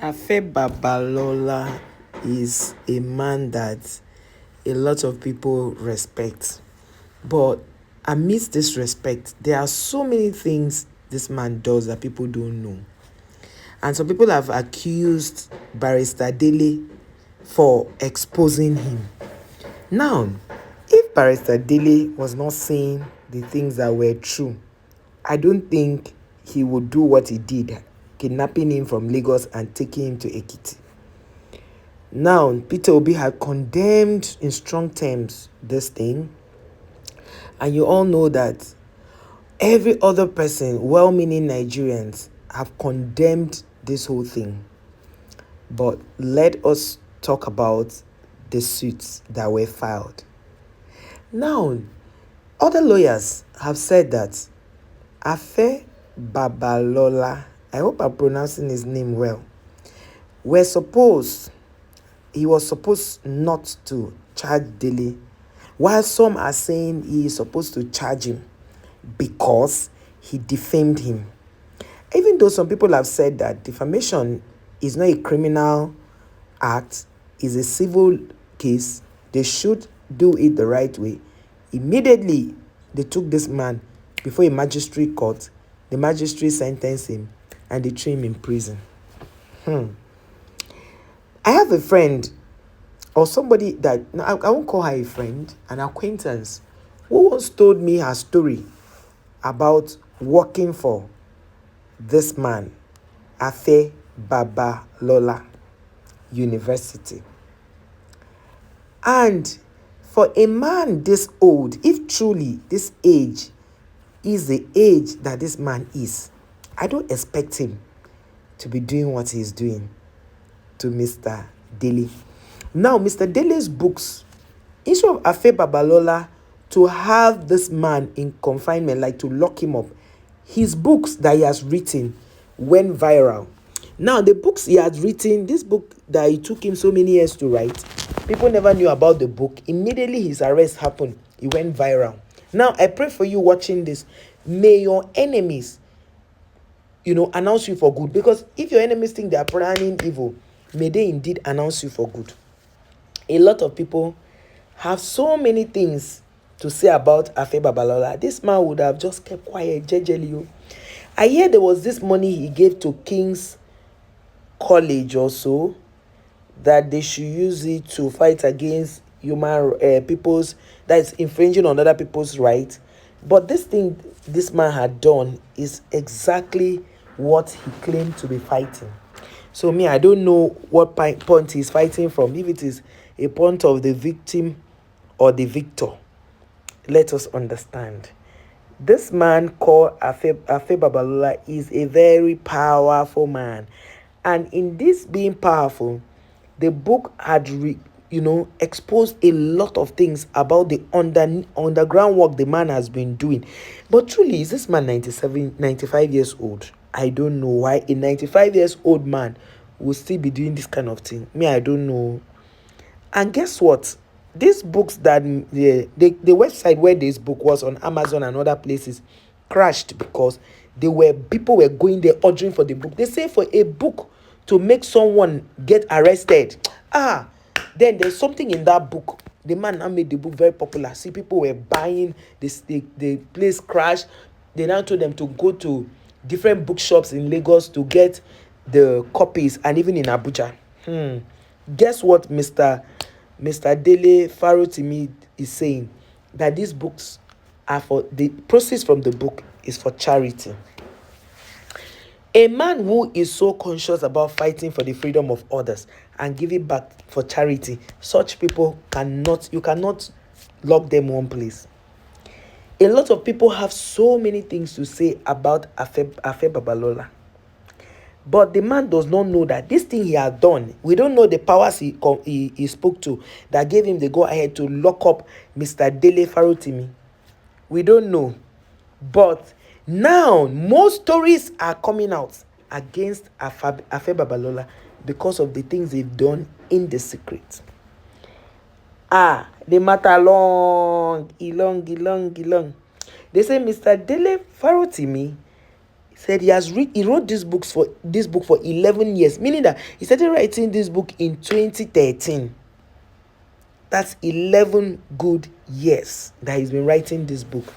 Afe Babalola is a man that a lot of people respect. But amidst this respect, there are so many things this man does that people don't know. And some people have accused Barrister Dele for exposing him. Now, if Barrister Dele was not saying the things that were true, I don't think he would do what he did, kidnapping him from Lagos and taking him to Ekiti. Now, Peter Obi had condemned in strong terms this thing. And you all know that every other person, well-meaning Nigerians, have condemned this whole thing. But let us talk about the suits that were filed. Now, other lawyers have said that Afe Babalola, I hope I'm pronouncing his name well, he was supposed not to charge Dele, while some are saying he is supposed to charge him because he defamed him. Even though some people have said that defamation is not a criminal act, is a civil case, they should do it the right way. Immediately, they took this man before a magistrate court. The magistrate sentenced him and they threw him in prison. I have a friend or somebody that, I won't call her a friend, an acquaintance, who once told me her story about working for this man, Afe Babalola University. And for a man this old, if truly this age is the age that this man is, I don't expect him to be doing what he's doing to Mr. Dele. Now, Mr. Dele's books, instead of Afe Babalola to have this man in confinement, like to lock him up, his books that he has written went viral. Now, the books he has written, this book that it took him so many years to write, people never knew about the book. Immediately his arrest happened, it went viral. Now, I pray for you watching this. May your enemies, announce you for good. Because if your enemies think they are planning evil, may they indeed announce you for good. A lot of people have so many things to say about Afe Babalola. This man would have just kept quiet, jejely. I hear there was this money he gave to King's College also, that they should use it to fight against people's, that is infringing on other people's rights. But this thing this man had done is exactly what he claimed to be fighting. So I don't know what point he's fighting from, if it is a point of the victim or the victor. Let us understand. This man called Afe Babalola is a very powerful man. And in this being powerful, the book had exposed a lot of things about the underground work the man has been doing. But truly, is this man 95 years old? I don't know why a 95 years old man will still be doing this kind of thing. I don't know. And guess what? These books that the website where this book was on Amazon and other places crashed because people were going there ordering for the book. They say for a book to make someone get arrested, then there's something in that book. The man now made the book very popular. See, people were buying this. The place crashed. They now told them to go to different bookshops in Lagos to get the copies, and even in Abuja. Guess what Mr. Dele Farotimi is saying? That these books are for, the proceeds from the book is for charity. A man who is so conscious about fighting for the freedom of others and giving back for charity, such people you cannot lock them one place. A lot of people have so many things to say about Afe Babalola. But the man does not know that this thing he has done, we don't know the powers he spoke to that gave him the go-ahead to lock up Mr. Dele Farotimi. We don't know. But now, more stories are coming out against Afe Babalola because of the things they've done in the secret. The matter long. They say Mr. Dele Farotimi said he wrote this book for 11 years, meaning that he started writing this book in 2013. That's 11 good years that he's been writing this book.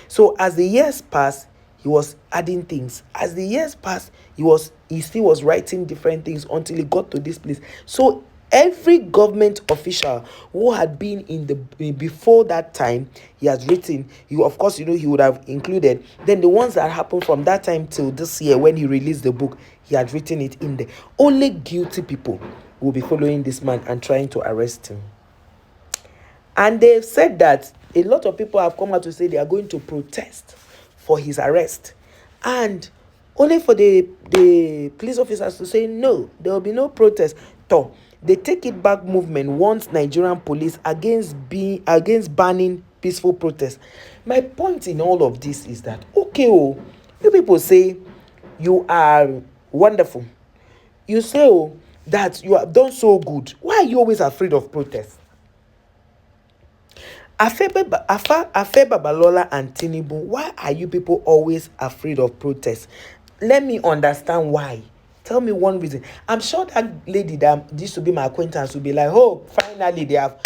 So as the years passed, he was adding things. As the years passed, he still was writing different things until he got to this place. So every government official who had been before that time, he has written. Of course, he would have included. Then the ones that happened from that time till this year when he released the book, he had written it in there. Only guilty people will be following this man and trying to arrest him. And they've said that a lot of people have come out to say they are going to protest for his arrest. And only for the police officers to say no, there will be no protest. So the Take It Back movement wants Nigerian police against banning peaceful protests. My point in all of this is that, okay, you people say you are wonderful. You say that you have done so good. Why are you always afraid of protests? Afe Babalola and Tinubu, why are you people always afraid of protests? Let me understand why. Tell me one reason. I'm sure that lady that used to be my acquaintance will be like, oh, finally they have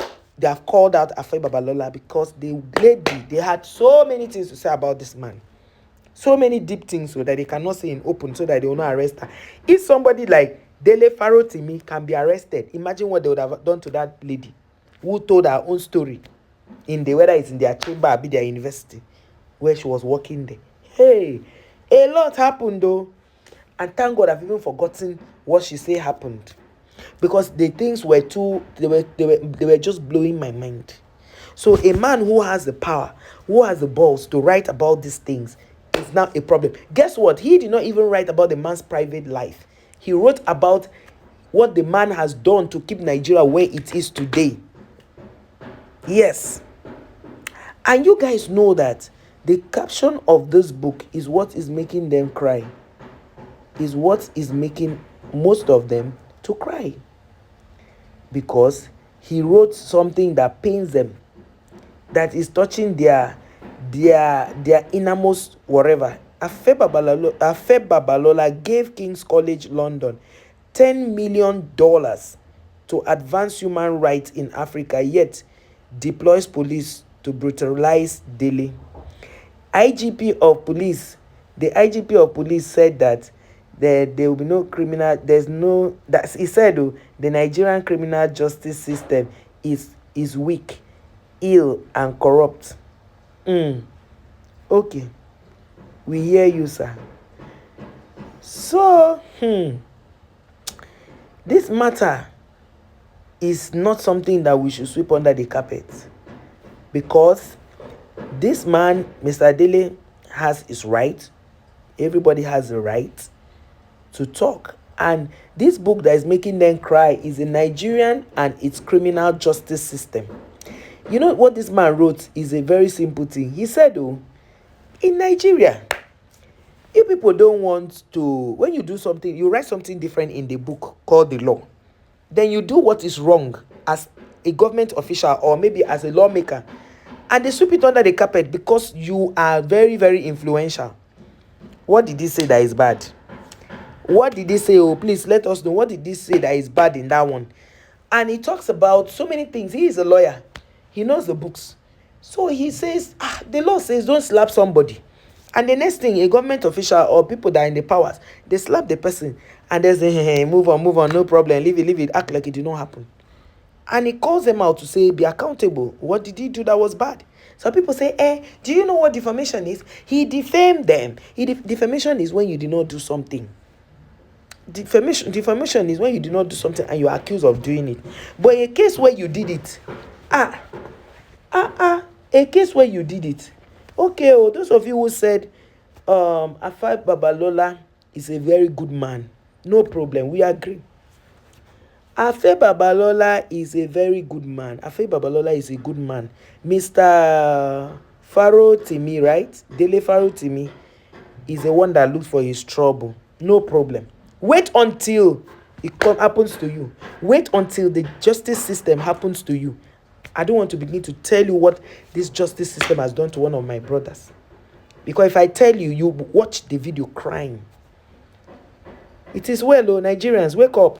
called out Afe Babalola, because the lady, they had so many things to say about this man. So many deep things so that they cannot say in open, so that they will not arrest her. If somebody like Dele Farotimi can be arrested, imagine what they would have done to that lady who told her own story whether it's in their chamber or be their university where she was working there. Hey, a lot happened though. And thank God I've even forgotten what she said happened, because the things were they were just blowing my mind. So a man who has the power, who has the balls to write about these things is now a problem. Guess what? He did not even write about the man's private life. He wrote about what the man has done to keep Nigeria where it is today. Yes. And you guys know that the caption of this book is what is making them cry. Is what is making most of them to cry. Because he wrote something that pains them, that is touching their innermost whatever. Afe Babalola gave King's College London $10 million to advance human rights in Africa, yet deploys police to brutalize Dele. IGP of police, the IGP of police said that there will be no criminal. He said the Nigerian criminal justice system is weak, ill, and corrupt. Okay, we hear you, sir. So this matter is not something that we should sweep under the carpet, because this man, Mr. Dele, has his right. Everybody has the right to talk. And this book that is making them cry is the Nigerian and its criminal justice system. You know what this man wrote is a very simple thing. He said, in Nigeria, if people don't want to, when you do something, you write something different in the book called the law, then you do what is wrong as a government official or maybe as a lawmaker, and they sweep it under the carpet because you are very, very influential. What did he say that is bad? What did he say? Oh, please let us know. What did he say that is bad in that one? And he talks about so many things. He is a lawyer. He knows the books. So he says, the law says don't slap somebody. And the next thing, a government official or people that are in the powers, they slap the person and they say, hey, move on, no problem, leave it, act like it did not happen. And he calls them out to say, be accountable. What did he do that was bad? Some people say, do you know what defamation is? He defamed them. Defamation is when you did not do something. Defamation is when you do not do something and you are accused of doing it. But a case where you did it, a case where you did it. Okay, those of you who said Afe Babalola is a very good man, no problem, we agree. Afe Babalola is a very good man. Afe Babalola is a good man. Mr. Farotimi, right? Dele Farotimi is the one that looks for his trouble. No problem. Wait until it happens to you. Wait until the justice system happens to you. I don't want to begin to tell you what this justice system has done to one of my brothers. Because if I tell you, you watch the video crying. It is well, oh, Nigerians, wake up.